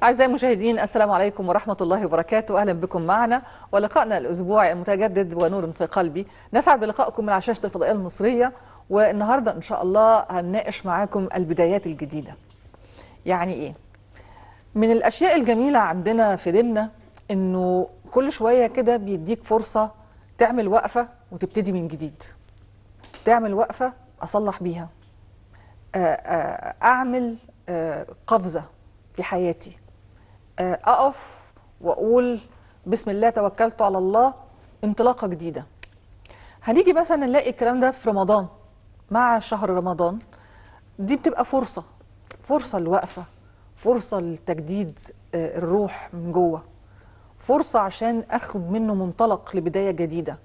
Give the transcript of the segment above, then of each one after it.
أعزائي المشاهدين، السلام عليكم ورحمة الله وبركاته. أهلا بكم معنا ولقائنا الأسبوعي المتجدد ونور في قلبي. نسعد بلقائكم من على شاشة الفضائية المصرية، والنهاردة إن شاء الله هنناقش معاكم البدايات الجديدة. يعني إيه؟ من الأشياء الجميلة عندنا في ديننا إنه كل شوية كده بيديك فرصة تعمل وقفة وتبتدي من جديد. تعمل وقفة أصلح بيها، أعمل قفزة في حياتي، أقف وأقول بسم الله توكلت على الله، انطلاقة جديدة. هنيجي مثلا نلاقي الكلام ده في رمضان، مع شهر رمضان دي بتبقى فرصة للوقفة، فرصة لتجديد الروح من جوه، فرصة عشان أخد منه منطلق لبداية جديدة،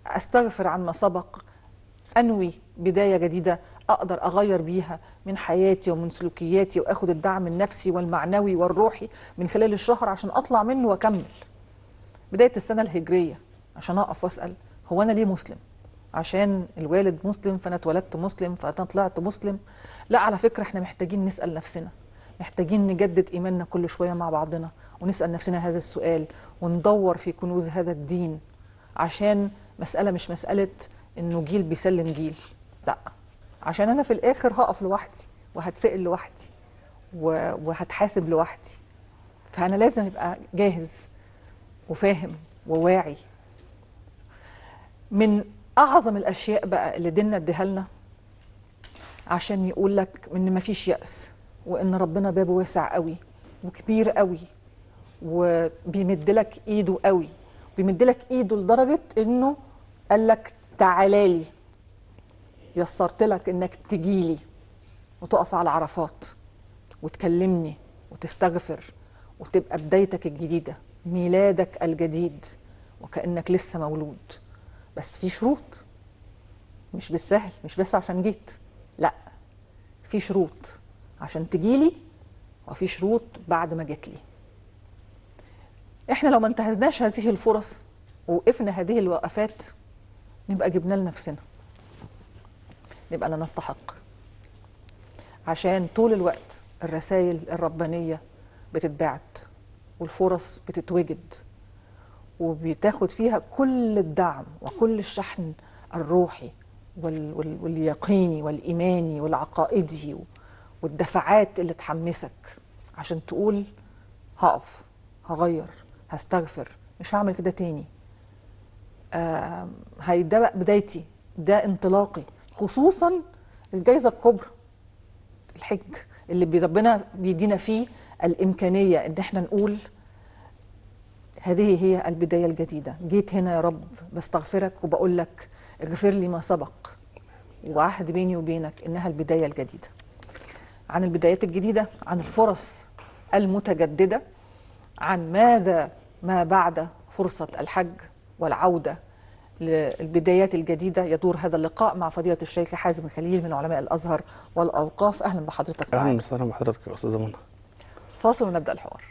أستغفر عما سبق، أنوي بداية جديدة أقدر أغير بيها من حياتي ومن سلوكياتي، وأخد الدعم النفسي والمعنوي والروحي من خلال الشهر عشان أطلع منه وأكمل. بداية السنة الهجرية عشان أقف وأسأل هو أنا ليه مسلم؟ عشان الوالد مسلم فأنا اتولدت مسلم فأنا طلعت مسلم؟ لا، على فكرة احنا محتاجين نسأل نفسنا، محتاجين نجدد إيماننا كل شوية مع بعضنا ونسأل نفسنا هذا السؤال وندور في كنوز هذا الدين، عشان مسألة مش مسألة إنه جيل بيسلم جيل، لا، عشان أنا في الآخر هقف لوحدي وهتسأل لوحدي وهتحاسب لوحدي. فأنا لازم أبقى جاهز وفاهم وواعي. من أعظم الأشياء بقى اللي ديننا اديها لنا عشان يقول لك إن مفيش يأس، وإن ربنا بابه واسع قوي وكبير قوي، وبيمد لك إيده قوي، بيمد لك إيده لدرجة إنه قال لك تعالى لي، يسرت لك إنك تجيلي وتقف على عرفات وتكلمني وتستغفر وتبقى بدايتك الجديدة، ميلادك الجديد، وكأنك لسه مولود. بس في شروط، مش بالسهل، مش بس عشان جيت، لا، في شروط عشان تجيلي وفي شروط بعد ما جيت لي. احنا لو ما انتهزناش هذه الفرص ووقفنا هذه الوقفات نبقى جبنا لنفسنا، نبقى لا نستحق. عشان طول الوقت الرسائل الربانية بتتبعت والفرص بتتوجد وبتاخد فيها كل الدعم وكل الشحن الروحي واليقيني والإيماني والعقائدي والدفعات اللي تحمسك عشان تقول هقف، هغير، هستغفر، مش هعمل كده تاني. ده بقى بدايتي، ده انطلاقي. خصوصا الجايزة الكبرى، الحج، اللي ربنا بيدينا فيه الإمكانية إن احنا نقول هذه هي البداية الجديدة. جيت هنا يا رب بستغفرك وبقول لك اغفر لي ما سبق، وعهد بيني وبينك إنها البداية الجديدة. عن البدايات الجديدة، عن الفرص المتجددة، عن ماذا ما بعد فرصة الحج والعودة للبدايات الجديدة، يدور هذا اللقاء مع فضيلة الشيخ حازم خليل من علماء الأزهر والأوقاف. أهلا بحضرتك معنا. أهلا وسهلا بحضرتك يا أستاذة منى. فاصل ونبدأ الحوار.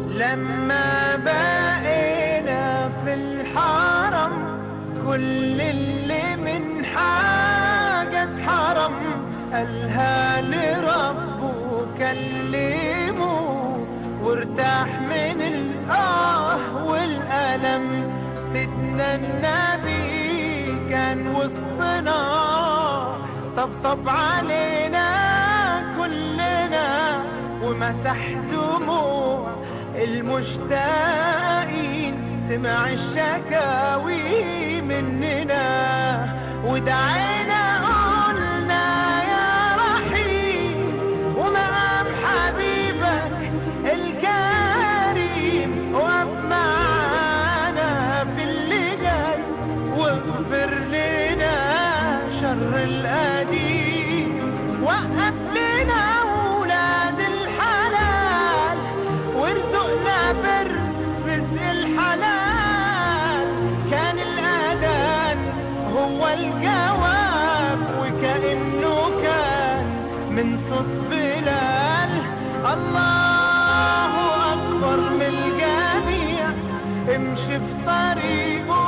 لما بقينا في الحرم كل اللي من حاجة اتحرم قالها لربه كلمه وارتاح من والألم. سيدنا النبي كان وسطنا طبطب علينا كلنا ومسح دموع المشتاقين، سمع الشكاوي مننا ودعينا قلنا يا رحيم ومقام حبيبك الكريم وقف معانا في اللي جاي واغفر لنا شر القديم، وقف لنا ولاد الحلال وارزقنا بر رزق الحلال. كان الأذان هو الجواب وكأنه كان من صوت بلال. الله أكبر من الجميع امشي في طريقه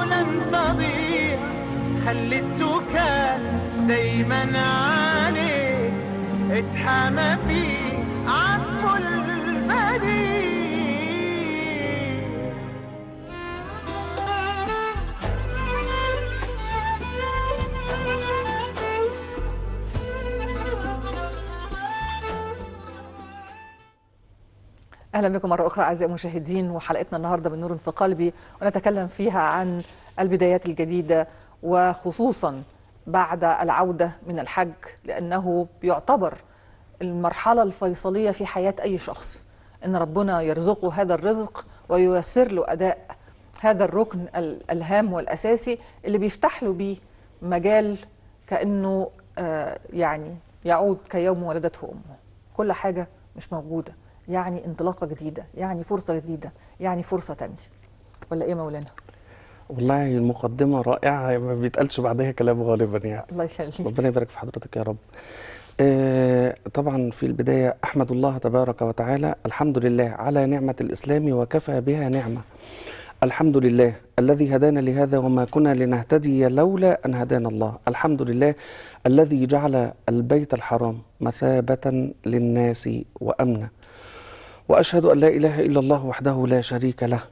لن تضيع، خلي التوكال دايما عليه، اتحامى فيه عطفه البديع. أهلا بكم مرة أخرى أعزائي المشاهدين، وحلقتنا النهاردة من نور في قلبي، ونتكلم فيها عن البدايات الجديدة، وخصوصا بعد العودة من الحج، لأنه بيعتبر المرحلة الفيصلية في حياة أي شخص، إن ربنا يرزقه هذا الرزق وييسر له أداء هذا الركن الهام والأساسي اللي بيفتح له بيه مجال كأنه يعني يعود كيوم ولدته أمه. كل حاجة مش موجودة، يعني انطلاقة جديدة، يعني فرصة جديدة، يعني فرصة تانية. ولا ايه مولانا؟ والله المقدمة رائعة، ما بيتقالش بعدها كلام غالبا يعني. الله يخليك. ربنا يبارك في حضرتك يا رب. طبعا في البداية أحمد الله تبارك وتعالى، الحمد لله على نعمة الإسلام وكفى بها نعمة. الحمد لله الذي هدانا لهذا وما كنا لنهتدي لولا أن هدانا الله. الحمد لله الذي جعل البيت الحرام مثابة للناس وأمنا. وأشهد أن لا إله إلا الله وحده لا شريك له،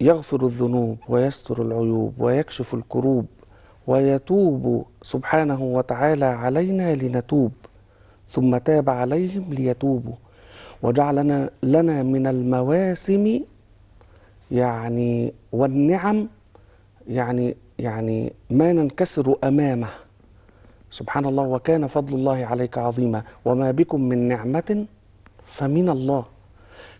يغفر الذنوب ويستر العيوب ويكشف الكروب، ويتوب سبحانه وتعالى علينا لنتوب، ثم تاب عليهم ليتوبوا، وجعلنا لنا من المواسم يعني والنعم يعني ما ننكسر أمامه. سبحان الله، وكان فضل الله عليك عظيما، وما بكم من نعمة فمن الله،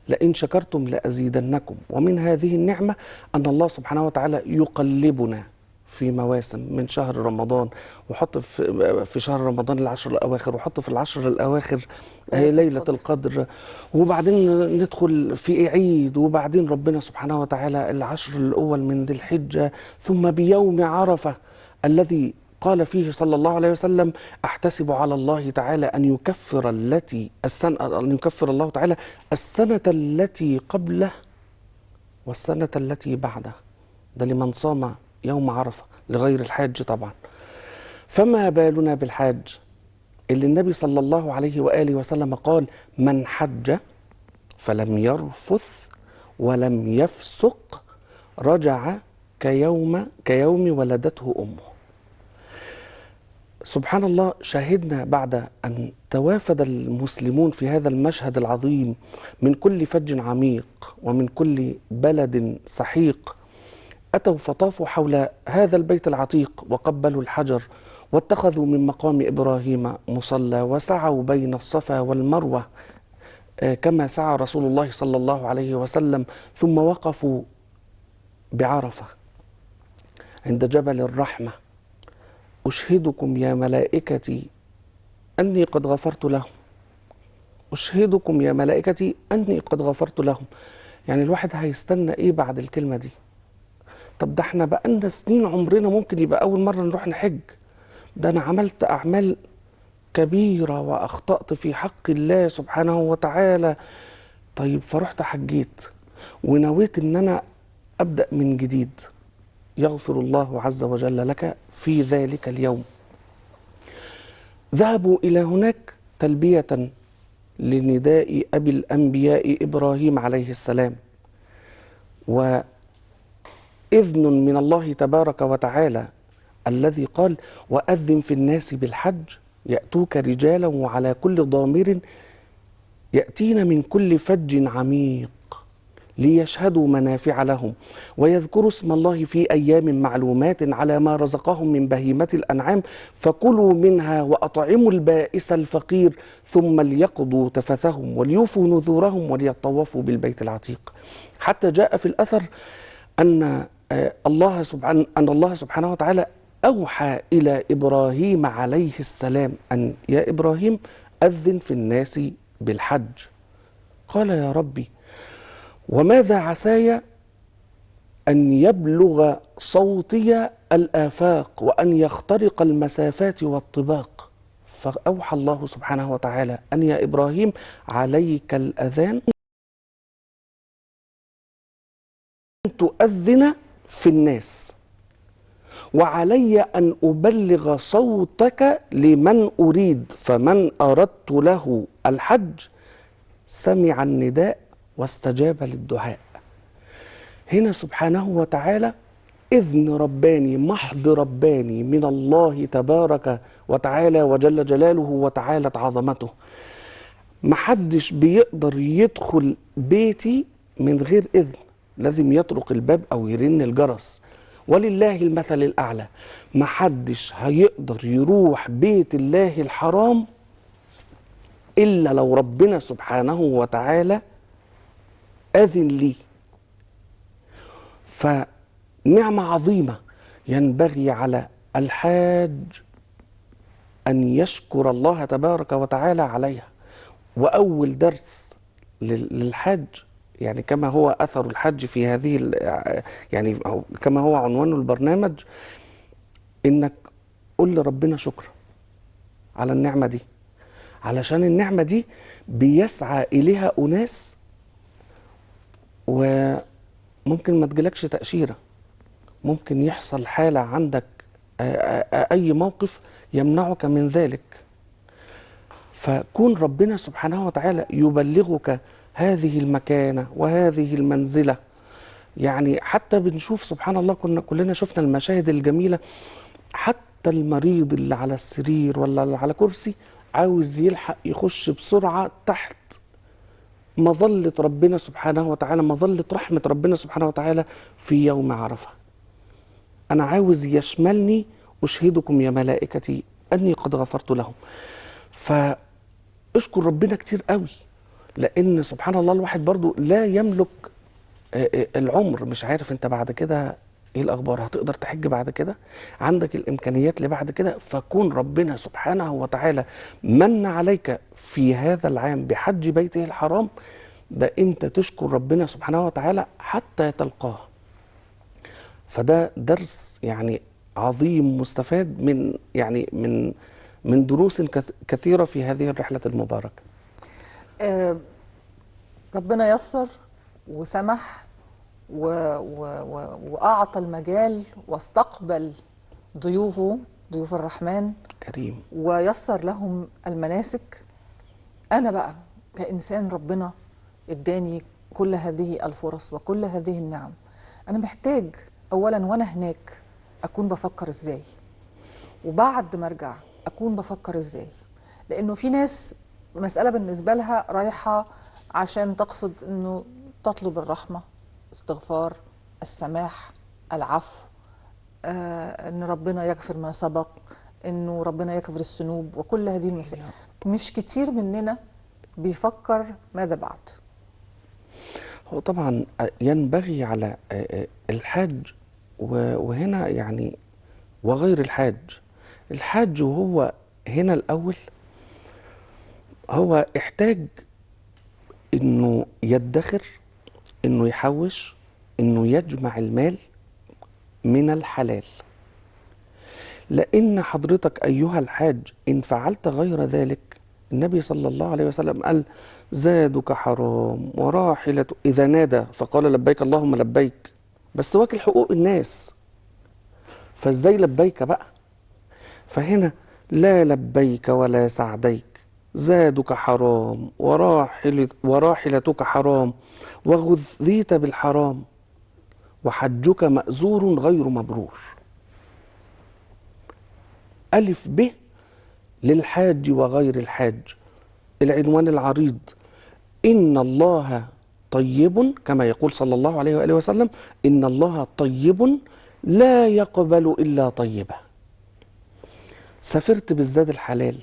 لئن شكرتم لأزيدنكم. ومن هذه النعمة أن الله سبحانه وتعالى يقلبنا في مواسم، من شهر رمضان، وحط في شهر رمضان العشر الأواخر، وحط في العشر الأواخر ليلة القدر، وبعدين ندخل في عيد، وبعدين ربنا سبحانه وتعالى العشر الأول من ذي الحجة، ثم بيوم عرفة الذي قال فيه صلى الله عليه وسلم: أحتسب على الله تعالى أن يكفر الله تعالى السنة التي قبله والسنة التي بعده. ده لمن صام يوم عرفة، لغير الحاج طبعا. فما بالنا بالحاج اللي النبي صلى الله عليه وآله وسلم قال: من حج فلم يرفث ولم يفسق رجع كيوم ولدته أمه. سبحان الله، شاهدنا بعد أن توافد المسلمون في هذا المشهد العظيم من كل فج عميق ومن كل بلد سحيق، أتوا فطافوا حول هذا البيت العتيق وقبلوا الحجر، واتخذوا من مقام إبراهيم مصلى، وسعوا بين الصفا والمروة كما سعى رسول الله صلى الله عليه وسلم، ثم وقفوا بعرفة عند جبل الرحمة. أشهدكم يا ملائكتي أني قد غفرت لهم، أشهدكم يا ملائكتي أني قد غفرت لهم. يعني الواحد هيستنى إيه بعد الكلمة دي؟ طب ده احنا بقالنا سنين عمرنا ممكن يبقى أول مرة نروح نحج، ده أنا عملت أعمال كبيرة وأخطأت في حق الله سبحانه وتعالى. طيب فرحت حجيت ونويت إن أنا أبدأ من جديد، يغفر الله عز وجل لك في ذلك اليوم. ذهبوا إلى هناك تلبية لنداء أبي الأنبياء إبراهيم عليه السلام، وإذن من الله تبارك وتعالى الذي قال: وأذن في الناس بالحج يأتوك رجالا وعلى كل ضامر يأتين من كل فج عميق ليشهدوا منافع لهم ويذكروا اسم الله في أيام معلومات على ما رزقهم من بهيمة الأنعام فكلوا منها وأطعموا البائس الفقير ثم ليقضوا تفثهم وليوفوا نذورهم وليطوفوا بالبيت العتيق. حتى جاء في الأثر أن الله سبحانه وتعالى أوحى إلى إبراهيم عليه السلام أن يا إبراهيم أذن في الناس بالحج. قال: يا ربي وماذا عساي أن يبلغ صوتي الآفاق وأن يخترق المسافات والطباق؟ فأوحى الله سبحانه وتعالى أن يا إبراهيم عليك الأذان تؤذن في الناس، وعلي أن أبلغ صوتك لمن أريد، فمن أردت له الحج سمع النداء واستجاب للدعاء. هنا سبحانه وتعالى إذن رباني محض رباني من الله تبارك وتعالى وجل جلاله وتعالت عظمته. محدش بيقدر يدخل بيتي من غير إذن، لازم يطرق الباب أو يرن الجرس. ولله المثل الأعلى، محدش هيقدر يروح بيت الله الحرام إلا لو ربنا سبحانه وتعالى أذن لي. فنعمة عظيمة ينبغي على الحاج أن يشكر الله تبارك وتعالى عليها. وأول درس للحاج، يعني كما هو أثر الحج في هذه، يعني كما هو عنوان البرنامج، إنك قل لربنا شكرا على النعمة دي، علشان النعمة دي بيسعى إليها أناس وممكن ما تجيلكش تأشيرة، ممكن يحصل حالة عندك أي موقف يمنعك من ذلك. فكون ربنا سبحانه وتعالى يبلغك هذه المكانة وهذه المنزلة. يعني حتى بنشوف سبحان الله، كلنا شفنا المشاهد الجميلة، حتى المريض اللي على السرير ولا اللي على كرسي عاوز يلحق يخش بسرعة تحت مظلة ربنا سبحانه وتعالى، مظلة رحمة ربنا سبحانه وتعالى في يوم عرفة. أنا عاوز يشملني، أشهدكم يا ملائكتي أني قد غفرت لهم. فاشكر ربنا كتير قوي، لأن سبحان الله الواحد برضو لا يملك العمر. مش عارف انت بعد كده ايه الأخبار، هتقدر تحج بعد كده، عندك الإمكانيات اللي بعد كده. فكون ربنا سبحانه وتعالى من عليك في هذا العام بحج بيته الحرام، ده انت تشكر ربنا سبحانه وتعالى حتى تلقاه. فده درس يعني عظيم مستفاد من يعني من دروس كثيرة في هذه الرحلة المباركة. ربنا يسر وسمح وأعطى المجال واستقبل ضيوفه، ضيوف الرحمن كريم، ويسر لهم المناسك. أنا بقى كإنسان ربنا اداني كل هذه الفرص وكل هذه النعم، أنا محتاج أولا وأنا هناك أكون بفكر إزاي، وبعد ما أرجع أكون بفكر إزاي. لأنه في ناس مسألة بالنسبة لها رايحة عشان تقصد أنه تطلب الرحمة، استغفار، السماح، العفو، أن ربنا يغفر ما سبق، أنه ربنا يغفر الذنوب وكل هذه المسائل. مش كتير مننا بيفكر ماذا بعد. هو طبعا ينبغي على الحاج وهنا يعني وغير الحاج وهو هنا الأول هو احتاج انه يدخر، انه يحوش، انه يجمع المال من الحلال. لان حضرتك ايها الحاج ان فعلت غير ذلك، النبي صلى الله عليه وسلم قال زادك حرام وراحلة، اذا نادى فقال لبيك اللهم لبيك، بس واكل حقوق الناس، فازاي لبيك بقى؟ فهنا لا لبيك ولا سعديك، زادك حرام وراحلتك حرام وغذيت بالحرام وحجك مأزور غير مبرور. ألف ب للحاج وغير الحاج. العنوان العريض: إن الله طيب، كما يقول صلى الله عليه وآله وسلم: إن الله طيب لا يقبل إلا طيبا. سافرت بالزاد الحلال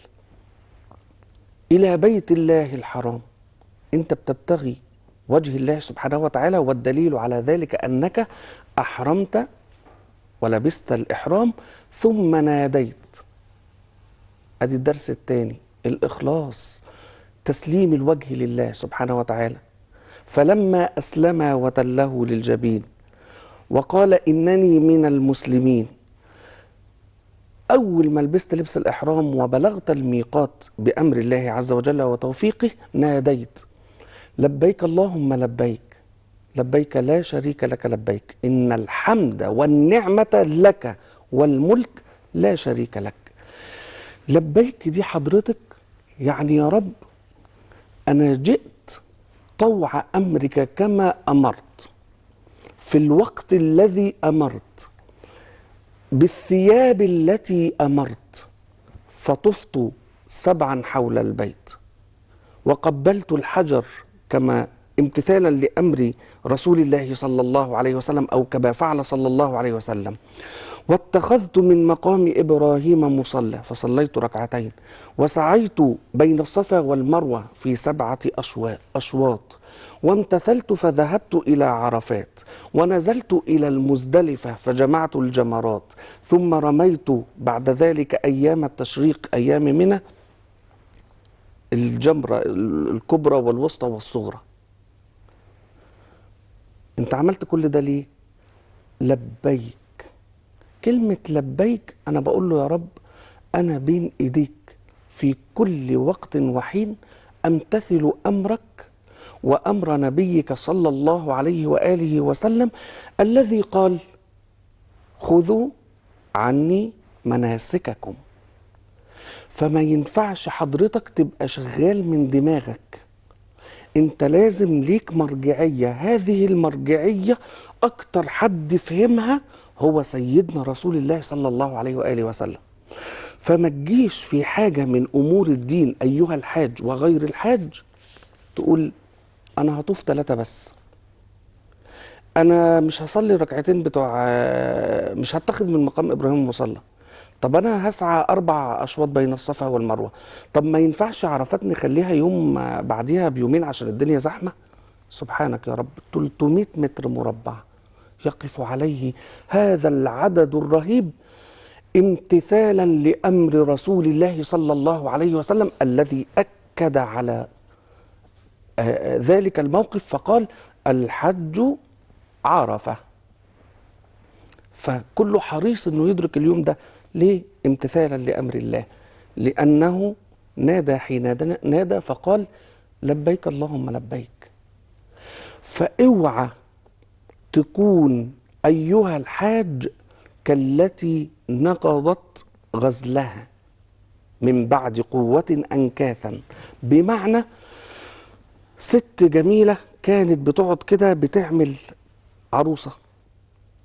إلى بيت الله الحرام، أنت بتبتغي وجه الله سبحانه وتعالى، والدليل على ذلك أنك أحرمت ولبست الإحرام ثم ناديت. أدي الدرس الثاني، الإخلاص، تسليم الوجه لله سبحانه وتعالى. فلما أسلم وتله للجبين وقال إنني من المسلمين، أول ما لبست لبس الإحرام وبلغت الميقات بأمر الله عز وجل وتوفيقه، ناديت لبيك اللهم لبيك، لبيك لا شريك لك لبيك إن الحمد والنعمة لك والملك لا شريك لك. لبيك دي حضرتك يعني يا رب أنا جئت طوع أمرك كما أمرت في الوقت الذي أمرت بالثياب التي أمرت، فطفت 7 حول البيت وقبلت الحجر كما امتثالا لأمر رسول الله صلى الله عليه وسلم أو كما فعل صلى الله عليه وسلم، واتخذت من مقام إبراهيم مصلى فصليت 2 ركعتين، وسعيت بين الصفا والمروة في 7 أشواط، وامتثلت فذهبت إلى عرفات، ونزلت إلى المزدلفة فجمعت الجمرات، ثم رميت بعد ذلك أيام التشريق أيام منى الجمرة الكبرى والوسطى والصغرى. انت عملت كل ده ليه؟ لبيك. كلمة لبيك أنا بقول له يا رب أنا بين إيديك في كل وقت وحين أمتثل أمرك وأمر نبيك صلى الله عليه وآله وسلم الذي قال خذوا عني مناسككم. فما ينفعش حضرتك تبقى شغال من دماغك، انت لازم ليك مرجعية. هذه المرجعية اكتر حد فهمها هو سيدنا رسول الله صلى الله عليه وآله وسلم. فما تجيش في حاجة من امور الدين ايها الحاج وغير الحاج تقول انا هطوف 3 بس، انا مش هصلي 2 ركعتين بتوع مش هتخذ من مقام ابراهيم مصلى، طب انا هسعى 4 أشواط بين الصفا والمروة، طب ما ينفعش عرفات نخليها يوم بعديها بيومين عشان الدنيا زحمة. سبحانك يا رب 300 متر مربع يقف عليه هذا العدد الرهيب امتثالا لأمر رسول الله صلى الله عليه وسلم الذي أكد على ذلك الموقف فقال الحج عرفة. فكله حريص انه يدرك اليوم ده. ليه؟ امتثالا لأمر الله، لأنه نادى حين نادى فقال لبيك اللهم لبيك. فاوعى تكون أيها الحاج كالتي نقضت غزلها من بعد قوة أنكاثا، بمعنى ست جميلة كانت بتقعد كده بتعمل عروسة،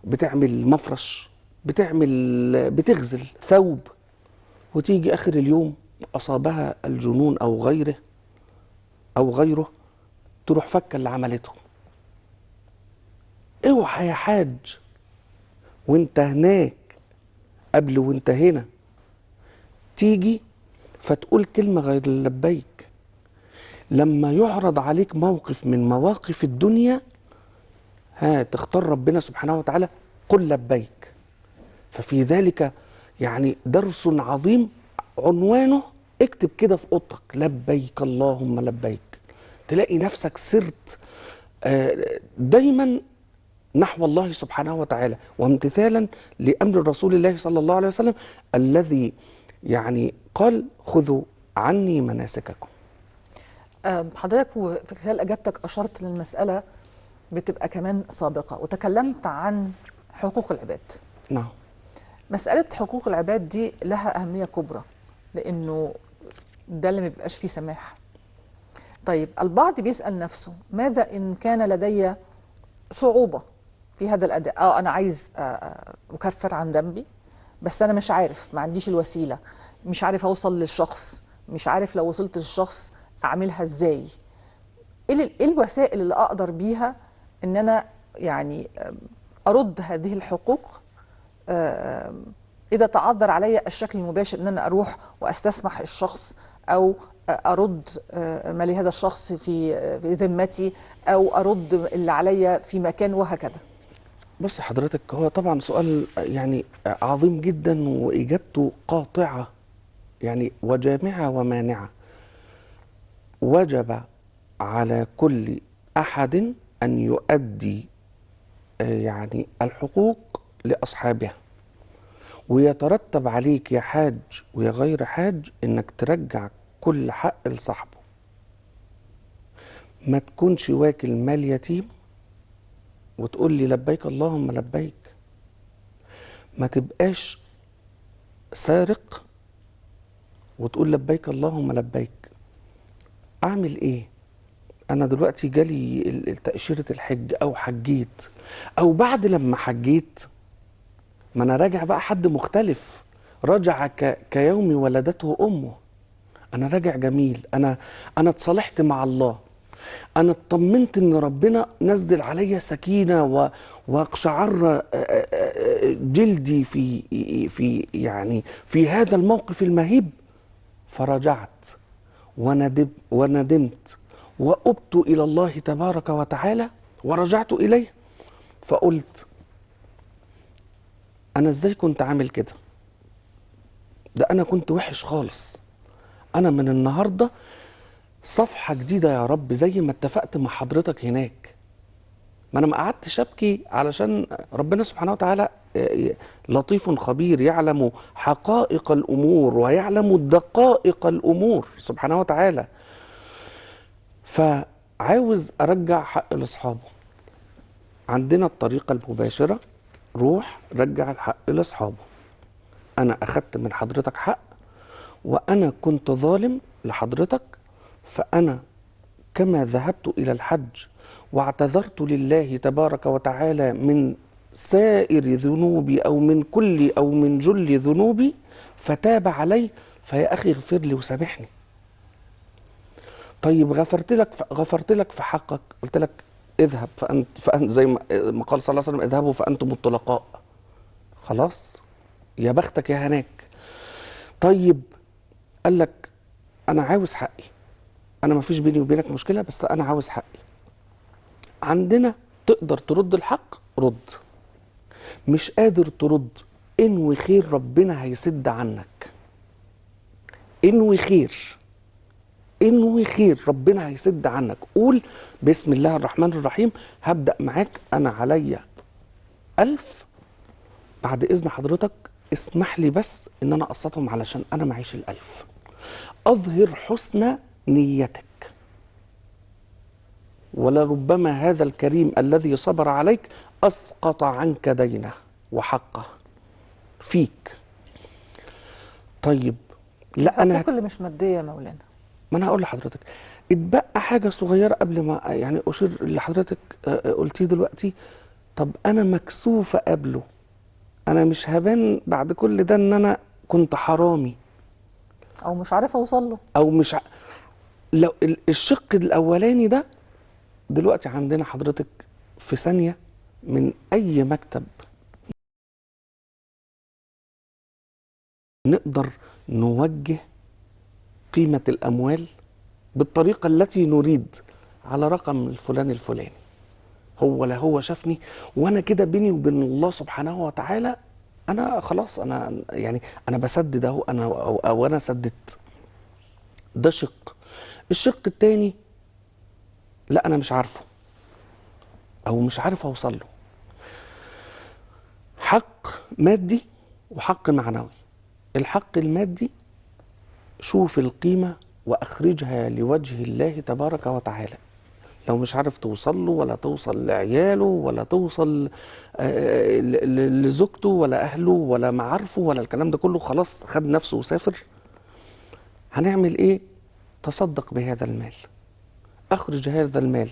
بتعمل مفرش، بتغزل ثوب، وتيجي آخر اليوم أصابها الجنون أو غيره تروح فكة اللي عملته. اوعى يا حاج وانت هناك قبل وانت هنا تيجي فتقول كلمة غير لبيك. لما يعرض عليك موقف من مواقف الدنيا تختار ربنا سبحانه وتعالى قل لبيك. ففي ذلك يعني درس عظيم عنوانه اكتب كده في اوضتك لبيك اللهم لبيك، تلاقي نفسك سرت دايما نحو الله سبحانه وتعالى وامتثالا لأمر رسول الله صلى الله عليه وسلم الذي يعني قال خذوا عني مناسككم. حضرتك في خلال اجابتك اشرت للمساله بتبقى كمان سابقه وتكلمت عن حقوق العباد. نعم. مساله حقوق العباد دي لها اهميه كبرى لانه ده اللي ما بيبقاش فيه سماح. طيب البعض بيسال نفسه ماذا ان كان لدي صعوبه في هذا الاداء؟ انا عايز اكفر عن ذنبي بس انا مش عارف، ما عنديش الوسيله، مش عارف اوصل للشخص، مش عارف لو وصلت للشخص اعملها ازاي. ايه الوسائل اللي اقدر بيها ان انا يعني ارد هذه الحقوق اذا تعذر علي الشكل المباشر ان انا اروح واستسمح الشخص او ارد ما لهذا الشخص في ذمتي او ارد اللي عليا في مكان وهكذا؟ بص حضرتك هو طبعا سؤال يعني عظيم جدا واجابته قاطعه يعني وجامعه ومانعه. وجب على كل احد ان يؤدي يعني الحقوق لاصحابها، ويترتب عليك يا حاج ويا غير حاج انك ترجع كل حق لصاحبه. ما تكونش واكل مال يتيم وتقول لي لبيك اللهم لبيك. ما تبقاش سارق وتقول لبيك اللهم لبيك. اعمل ايه؟ انا دلوقتي جالي تأشيرة الحج او حجيت، او بعد لما حجيت ما انا راجع بقى حد مختلف، راجع كيوم ولدته امه. انا راجع جميل، انا اتصالحت مع الله، انا اطمنت ان ربنا نزل عليا سكينه واقشعر جلدي في يعني في هذا الموقف المهيب. فرجعت وندمت وأبت إلى الله تبارك وتعالى ورجعت إليه. فقلت أنا إزاي كنت عامل كده؟ ده أنا كنت وحش خالص. أنا من النهاردة صفحة جديدة يا رب، زي ما اتفقت مع حضرتك هناك. ما أنا ما قعدتش أبكي، علشان ربنا سبحانه وتعالى لطيف خبير، يعلم حقائق الأمور ويعلم دقائق الأمور سبحانه وتعالى. فعاوز أرجع حق لأصحابه. عندنا الطريقة المباشرة، روح رجع الحق لأصحابه. أنا أخدت من حضرتك حق وأنا كنت ظالم لحضرتك، فأنا كما ذهبت إلى الحج واعتذرت لله تبارك وتعالى من سائر ذنوبي أو من كل أو من جل ذنوبي فتاب علي، فيا أخي اغفر لي وسامحني. طيب غفرت لك في حقك، قلت لك اذهب فأنت زي ما قال صلى الله عليه وسلم اذهبوا فأنتم الطلقاء. خلاص يا بختك يا هناك. طيب قال لك أنا عاوز حقي، أنا ما فيش بيني وبينك مشكلة بس أنا عاوز حقي. عندنا تقدر ترد الحق رد، مش قادر ترد انوي خير ربنا هيسد عنك. انوي خير، انوي خير ربنا هيسد عنك. قول بسم الله الرحمن الرحيم هبدأ معاك أنا عليا 1000، بعد إذن حضرتك اسمح لي بس إن أنا أقسطهم علشان أنا معيش 1000. أظهر حسن نيتك، ولربما هذا الكريم الذي صبر عليك أسقط عنك دينه وحقه فيك. طيب لا أنا الحقوق اللي مش مادية يا مولانا. ما أنا هقول لحضرتك اتبقى حاجة صغيرة قبل ما يعني أشير اللي حضرتك قلتيه دلوقتي. طب أنا مكسوفة قبله، أنا مش هبان بعد كل ده إن أنا كنت حرامي او مش عارفة اوصل له، أو مش لو الشق الأولاني ده دلوقتي عندنا حضرتك في ثانية من أي مكتب نقدر نوجه قيمة الأموال بالطريقة التي نريد على رقم الفلاني الفلاني. لا هو شافني وأنا كده بيني وبين الله سبحانه وتعالى أنا خلاص، أنا يعني أنا بسدد أهو، أو أنا سددت. ده شق. الشق التاني لا أنا مش عارفه أو مش عارف أوصل له. حق مادي وحق معنوي. الحق المادي شوف القيمة وأخرجها لوجه الله تبارك وتعالى. لو مش عارف توصل له ولا توصل لعياله ولا توصل لزوجته ولا أهله ولا معارفه ولا الكلام ده كله، خلاص خد نفسه وسافر. هنعمل إيه؟ تصدق بهذا المال، أخرج هذا المال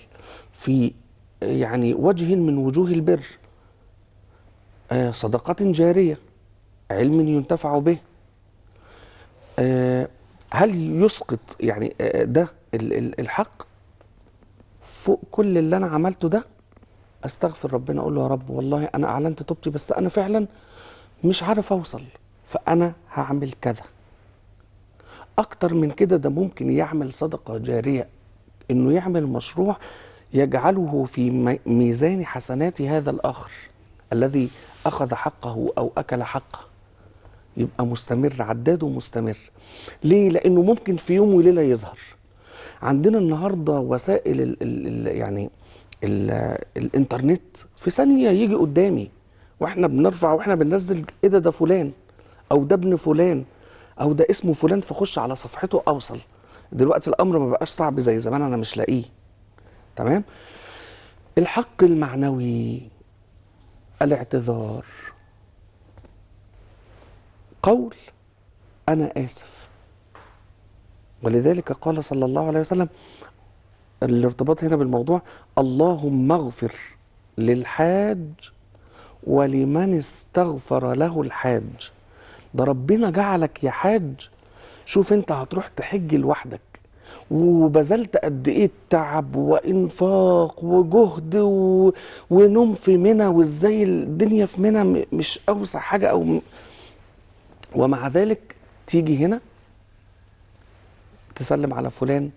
في يعني وجه من وجوه البر، صدقة جارية، علم ينتفع به. هل يسقط يعني ده الحق فوق كل اللي أنا عملته ده؟ أستغفر ربنا، أقول له يا رب والله أنا أعلنت توبتي بس أنا فعلا مش عارف أوصل، فأنا هعمل كذا. أكتر من كده ده ممكن يعمل صدقة جارية، إنه يعمل مشروع يجعله في ميزان حسنات هذا الآخر الذي أخذ حقه أو أكل حقه، يبقى مستمر، عداده مستمر. ليه؟ لأنه ممكن في يوم وليلة يظهر. عندنا النهاردة وسائل الإنترنت في ثانية يجي قدامي وإحنا بنرفع وإحنا بننزل إيه ده فلان أو ده ابن فلان أو ده اسمه فلان، فخش على صفحته أوصل. دلوقتي الأمر ما بقاش صعب زي زمان، أنا مش لاقيه. تمام؟ الحق المعنوي الاعتذار، قول أنا آسف. ولذلك قال صلى الله عليه وسلم، الارتباط هنا بالموضوع، اللهم اغفر للحاج ولمن استغفر له الحاج. ده ربنا جعلك يا حاج، شوف انت هتروح تحج لوحدك وبذلت قد ايه تعب وانفاق وجهد ونوم في منى، وازاي الدنيا في منى مش اوسع حاجه ومع ذلك تيجي هنا تسلم على فلان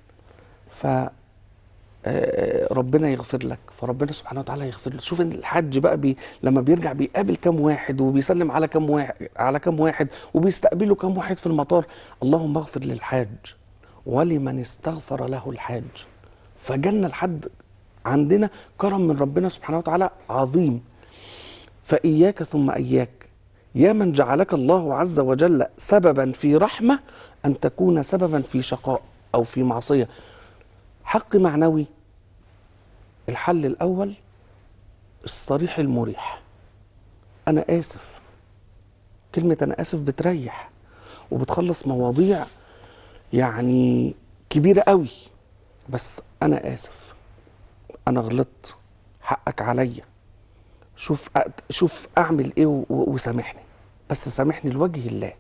ف ربنا يغفر لك، فربنا سبحانه وتعالى يغفر له. شوف الحج بقى لما بيرجع بيقابل كام واحد وبيسلم على كام واحد وبيستقبله كام واحد في المطار. اللهم اغفر للحاج ولمن استغفر له الحاج. فجالنا الحد عندنا كرم من ربنا سبحانه وتعالى عظيم. فإياك ثم إياك يا من جعلك الله عز وجل سببا في رحمة أن تكون سببا في شقاء أو في معصية. حق معنوي، الحل الأول الصريح المريح، أنا آسف. كلمة أنا آسف بتريح وبتخلص مواضيع يعني كبيرة قوي. بس أنا آسف، أنا غلطت، حقك عليا، شوف أعمل إيه وسامحني، بس سامحني لوجه الله.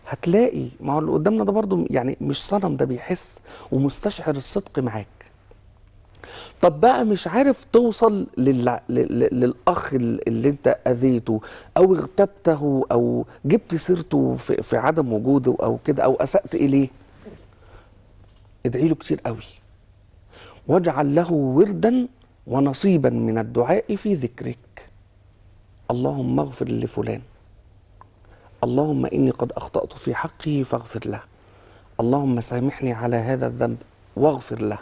هتلاقي ما هو اللي قدامنا ده برضو يعني مش صنم، ده بيحس ومستشعر الصدق معاك. طب بقى مش عارف توصل للأخ اللي انت أذيته أو اغتبته أو جبت سيرته في عدم وجوده أو كده أو أسأت إليه، ادعي له كتير قوي، واجعل له وردا ونصيبا من الدعاء في ذكرك. اللهم اغفر لفلان، اللهم إني قد أخطأت في حقه فاغفر له، اللهم سامحني على هذا الذنب واغفر له.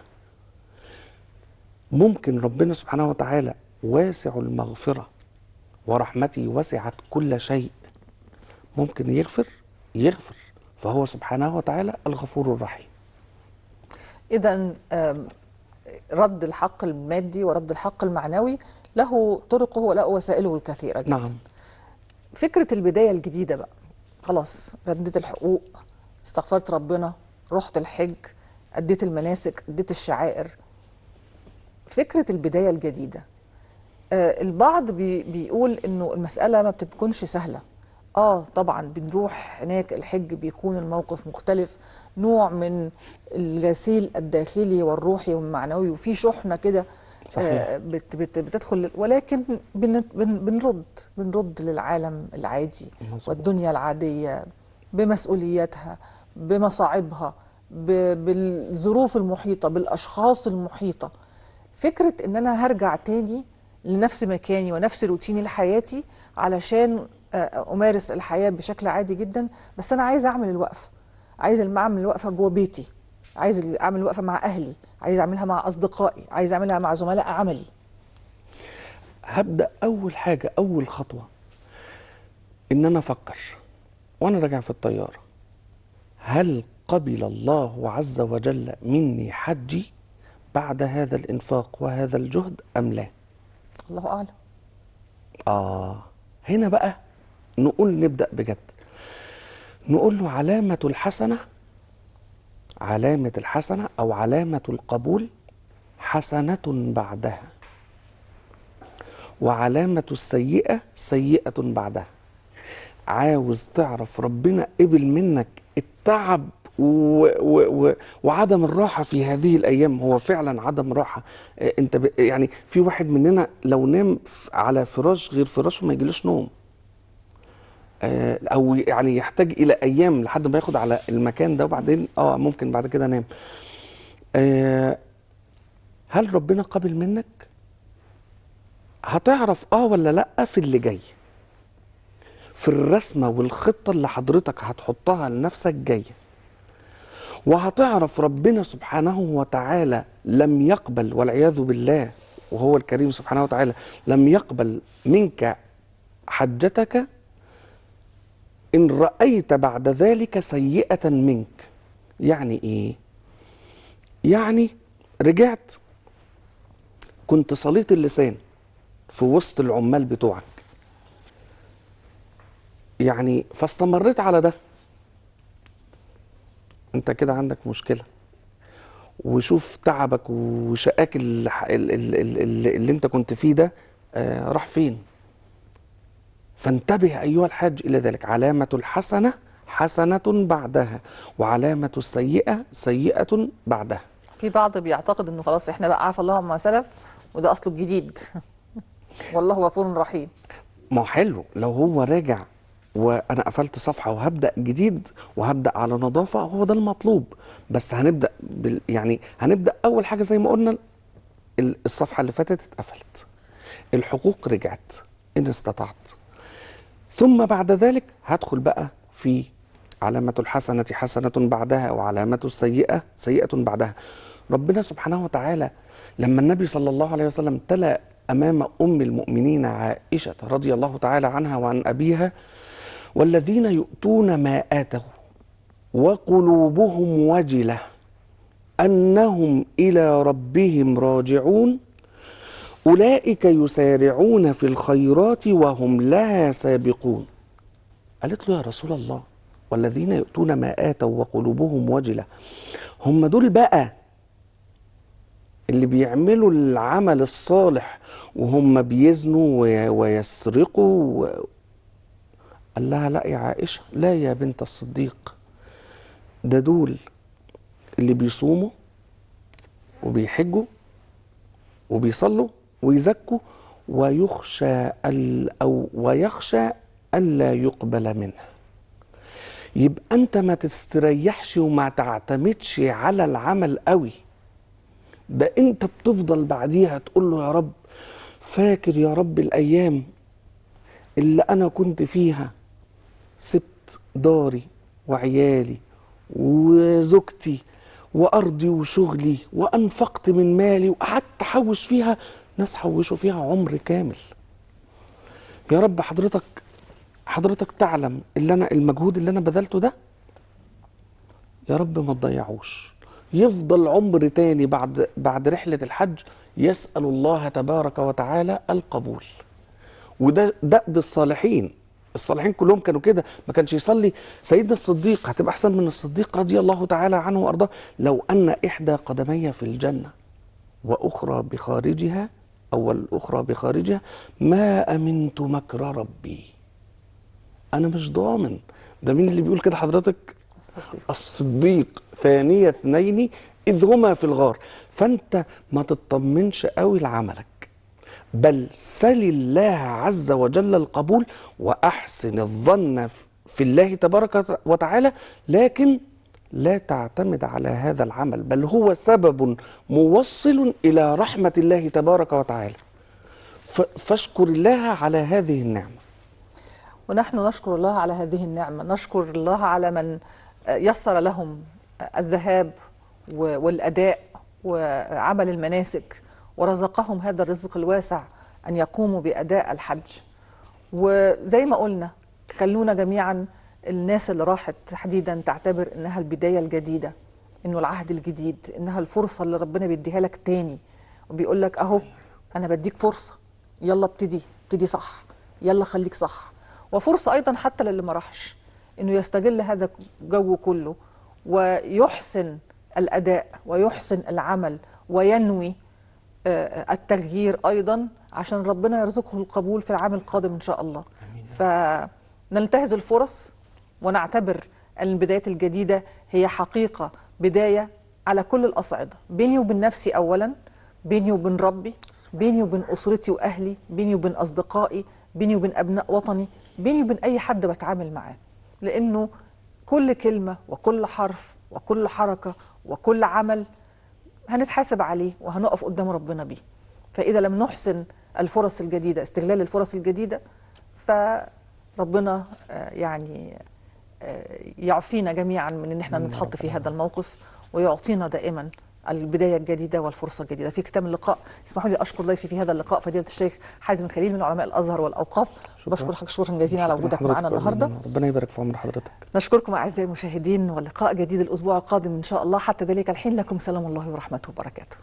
ممكن ربنا سبحانه وتعالى واسع المغفرة ورحمتي وسعت كل شيء، ممكن يغفر، فهو سبحانه وتعالى الغفور الرحيم. إذا رد الحق المادي ورد الحق المعنوي له طرقه وله وسائله الكثيرة جدا. نعم. فكرة البداية الجديدة بقى، خلاص رديت الحقوق، استغفرت ربنا، رحت الحج، أديت المناسك، أديت الشعائر. فكرة البداية الجديدة، البعض بيقول إنه المسألة ما بتكونش سهلة. طبعا بنروح هناك الحج بيكون الموقف مختلف، نوع من الغسيل الداخلي والروحي والمعنوي، وفي شحنة كده بتدخل، ولكن بنرد للعالم العادي والدنيا العادية بمسؤولياتها، بمصاعبها، بالظروف المحيطة، بالأشخاص المحيطة. فكرة إن أنا هرجع تاني لنفس مكاني ونفس روتيني لحياتي علشان أمارس الحياة بشكل عادي جدا، بس أنا عايز أعمل الوقفة، عايز أعمل الوقفة جوه بيتي، عايز أعمل الوقفة مع أهلي، عايز أعملها مع أصدقائي، عايز أعملها مع زملاء عملي. هبدأ أول حاجة، أول خطوة إن أنا أفكر وأنا راجع في الطيارة، هل قبل الله عز وجل مني حجي بعد هذا الإنفاق وهذا الجهد أم لا؟ الله أعلم. هنا بقى نبدأ بجد، نقول له علامة الحسنة أو علامة القبول حسنة بعدها، وعلامة السيئة سيئة بعدها. عاوز تعرف ربنا قبل منك التعب وعدم الراحة في هذه الأيام؟ هو فعلا عدم راحة. انت يعني في واحد مننا لو نام على فراش غير فراشه ما يجيلوش نوم، او يعني يحتاج الى ايام لحد ما ياخد على المكان ده، وبعدين ممكن بعد كده نام. هل ربنا قبل منك؟ هتعرف ولا لا في اللي جاي، في الرسمة والخطة اللي حضرتك هتحطها لنفسك جاية. وهتعرف ربنا سبحانه وتعالى لم يقبل، والعياذ بالله وهو الكريم سبحانه وتعالى، لم يقبل منك حجتك إن رأيت بعد ذلك سيئة منك. يعني إيه؟ يعني رجعت كنت سليط اللسان في وسط العمال بتوعك، يعني فاستمريت على ده، انت كده عندك مشكلة. وشوف تعبك وشقاك اللي انت كنت فيه ده راح فين. فانتبه أيها الحاج إلى ذلك. علامة الحسنة حسنة بعدها، وعلامة السيئة سيئة بعدها. في بعض بيعتقد انه خلاص احنا بقى عفى الله عما سلف وده اصله الجديد. والله غفور رحيم. ما هو حلو لو هو راجع وانا قفلت صفحه وهبدا جديد وهبدا على نظافه، هو ده المطلوب. بس هنبدا يعني هنبدا اول حاجه زي ما قلنا، الصفحه اللي فاتت اتقفلت، الحقوق رجعت ان استطعت، ثم بعد ذلك هدخل بقى في علامة الحسنة حسنة بعدها، وعلامة السيئة سيئة بعدها. ربنا سبحانه وتعالى لما النبي صلى الله عليه وسلم تلا أمام أم المؤمنين عائشة رضي الله تعالى عنها وعن أبيها: والذين يؤتون ما آتوا وقلوبهم وجلة أنهم إلى ربهم راجعون أولئك يسارعون في الخيرات وهم لها سابقون. قالت له: يا رسول الله، والذين يؤتون ما آتوا وقلوبهم وجلة، هم دول بقى اللي بيعملوا العمل الصالح وهم بيزنوا ويسرقوا قال لها: لا يا عائشة، لا يا بنت الصديق، ده دول اللي بيصوموا وبيحجوا وبيصلوا ويزكوا ويخشى ألا يقبل منها. يبقى أنت ما تستريحش وما تعتمدش على العمل قوي، ده أنت بتفضل بعديها تقول له: يا رب، فاكر يا رب الأيام اللي أنا كنت فيها سبت داري وعيالي وزوجتي وأرضي وشغلي وأنفقت من مالي وقعدت أحوش فيها، ناس حوشوا فيها عمر كامل. يا رب حضرتك تعلم المجهود اللي أنا بذلته ده، يا رب ما تضيعوش. يفضل عمر تاني بعد رحلة الحج يسأل الله تبارك وتعالى القبول. وده دأب الصالحين كلهم كانوا كده. ما كانش يصلي سيدنا الصديق، هتبقى أحسن من الصديق رضي الله تعالى عنه وأرضاه: لو أن إحدى قدمي في الجنة وأخرى بخارجها أو الأخرى بخارجها ما أمنت مكر ربي. أنا مش ضامن. ده مين اللي بيقول كده حضرتك؟ الصديق ثاني اثنين إذ هما في الغار. فأنت ما تطمنش قوي لعملك، بل سل الله عز وجل القبول وأحسن الظن في الله تبارك وتعالى، لكن لا تعتمد على هذا العمل، بل هو سبب موصل إلى رحمة الله تبارك وتعالى. فاشكر الله على هذه النعمة. ونحن نشكر الله على هذه النعمة، نشكر الله على من يسر لهم الذهاب والأداء وعمل المناسك، ورزقهم هذا الرزق الواسع أن يقوموا بأداء الحج. وزي ما قلنا، خلونا جميعا الناس اللي راحت تحديدا تعتبر إنها البداية الجديدة، إنه العهد الجديد، إنها الفرصة اللي ربنا بيديها لك تاني، وبيقول لك أهو أنا بديك فرصة، يلا ابتدي صح، يلا خليك صح. وفرصة أيضا حتى للي ما راحش إنه يستغل هذا الجو كله ويحسن الأداء ويحسن العمل وينوي التغيير أيضا، عشان ربنا يرزقه القبول في العام القادم إن شاء الله. فننتهز الفرص ونعتبر أن البدايات الجديدة هي حقيقة بداية على كل الأصعدة، بيني وبين نفسي أولا، بيني وبين ربي، بيني وبين أسرتي وأهلي، بيني وبين أصدقائي، بيني وبين أبناء وطني، بيني وبين أي حد بتعامل معاه. لأنه كل كلمة وكل حرف وكل حركة وكل عمل هنتحاسب عليه وهنقف قدام ربنا بيه. فإذا لم نحسن الفرص الجديدة، استغلال الفرص الجديدة، فربنا يعني يعفينا جميعا من ان احنا نتحط في هذا الموقف، ويعطينا دائما البداية الجديدة والفرصة الجديدة. في ختام اللقاء اسمحوا لي أشكر ضيفي في هذا اللقاء فضيلة الشيخ حازم خليل من علماء الأزهر والأوقاف. بشكر حضرتك شكرا جزيلا على وجودك معنا النهارده. ربنا يبارك في عمر حضرتك. نشكركم أعزائي المشاهدين، واللقاء جديد الأسبوع القادم إن شاء الله. حتى ذلك الحين لكم سلام الله ورحمته وبركاته.